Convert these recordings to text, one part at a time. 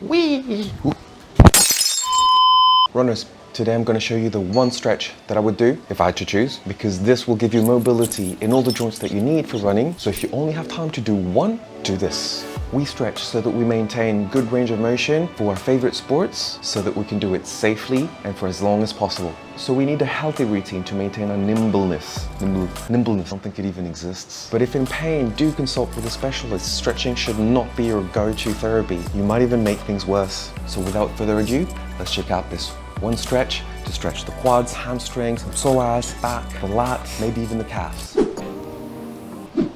Whee! Runners, today I'm going to show you the one stretch that I would do if I had to choose, because this will give you mobility in all the joints that you need for running. So if you only have time to do one, do this. We stretch so that we maintain good range of motion for our favorite sports, so that we can do it safely and for as long as possible. So we need a healthy routine to maintain our nimbleness. Nimbleness, I don't think it even exists. But if in pain, do consult with a specialist. Stretching should not be your go-to therapy. You might even make things worse. So without further ado, let's check out this one stretch to stretch the quads, hamstrings, psoas, back, the lats, maybe even the calves.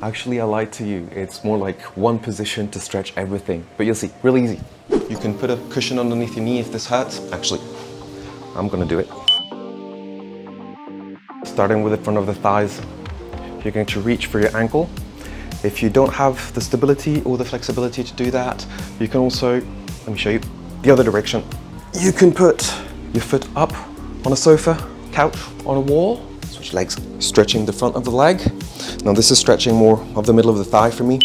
Actually, I lied to you. It's more like one position to stretch everything, but you'll see, really easy. You can put a cushion underneath your knee if this hurts. Actually, I'm gonna do it. Starting with the front of the thighs, you're going to reach for your ankle. If you don't have the stability or the flexibility to do that, you can also, let me show you, the other direction. You can put your foot up on a sofa, couch, on a wall, switch legs, stretching the front of the leg. Now this is stretching more of the middle of the thigh for me.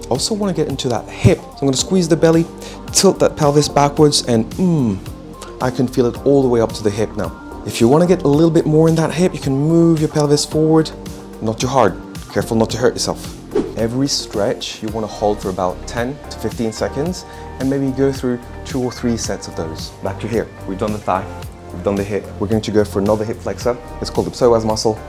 Also want to get into that hip. So I'm going to squeeze the belly, tilt that pelvis backwards, and I can feel it all the way up to the hip now. If you want to get a little bit more in that hip, you can move your pelvis forward, not too hard. Careful not to hurt yourself. Every stretch you want to hold for about 10 to 15 seconds and maybe go through 2 or 3 sets of those. Back to here. We've done the thigh, we've done the hip. We're going to go for another hip flexor. It's called the psoas muscle.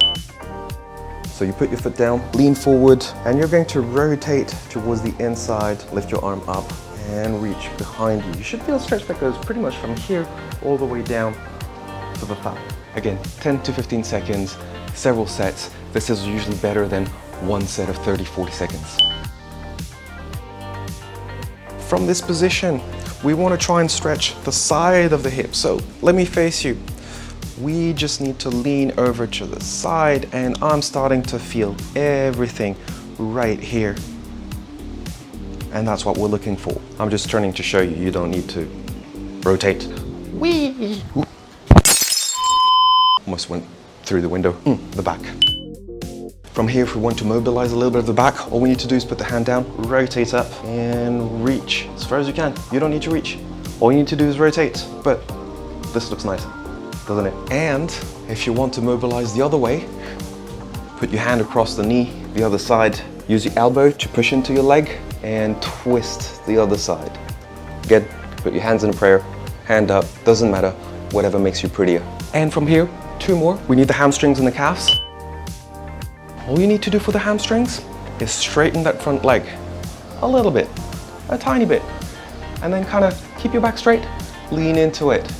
So you put your foot down, lean forward, and you're going to rotate towards the inside, lift your arm up and reach behind you. You should feel a stretch that goes pretty much from here all the way down to the thigh. Again, 10 to 15 seconds, several sets. This is usually better than one set of 30-40 seconds. From this position, we want to try and stretch the side of the hip. So let me face you. We just need to lean over to the side, and I'm starting to feel everything right here. And that's what we're looking for. I'm just turning to show you, you don't need to rotate. Whee! Almost went through the window, the back. From here, if we want to mobilize a little bit of the back, all we need to do is put the hand down, rotate up, and reach as far as you can. You don't need to reach. All you need to do is rotate. But this looks nicer, doesn't it? And if you want to mobilize the other way, put your hand across the knee, the other side. Use your elbow to push into your leg and twist the other side. Again, put your hands in a prayer, hand up, doesn't matter, whatever makes you prettier. And from here, 2 more. We need the hamstrings and the calves. All you need to do for the hamstrings is straighten that front leg a little bit, a tiny bit, and then kind of keep your back straight, lean into it,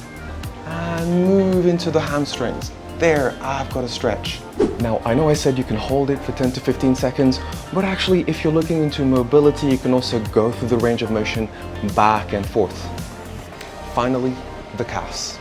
and move into the hamstrings. There, I've got a stretch. Now, I know I said you can hold it for 10 to 15 seconds, but actually, if you're looking into mobility, you can also go through the range of motion back and forth. Finally, the calves.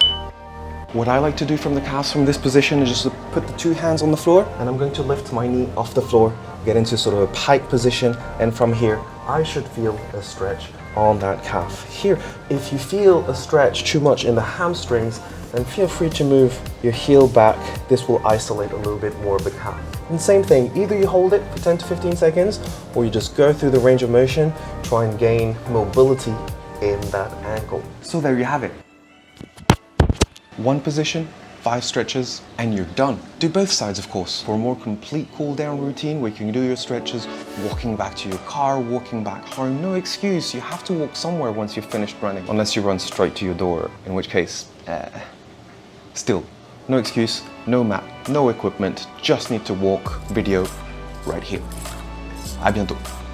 What I like to do from the calves from this position is just to put the 2 hands on the floor, and I'm going to lift my knee off the floor, get into sort of a pike position, and from here, I should feel a stretch on that calf. Here, if you feel a stretch too much in the hamstrings, then feel free to move your heel back. This will isolate a little bit more of the calf. And same thing, either you hold it for 10 to 15 seconds, or you just go through the range of motion, try and gain mobility in that ankle. So there you have it. One position, 5 stretches, and you're done. Do both sides, of course, for a more complete cool down routine where you can do your stretches walking back to your car, walking back home. No excuse, you have to walk somewhere once you've finished running, unless you run straight to your door, in which case, still, no excuse, no map, no equipment, just need to walk. Video right here. À bientôt.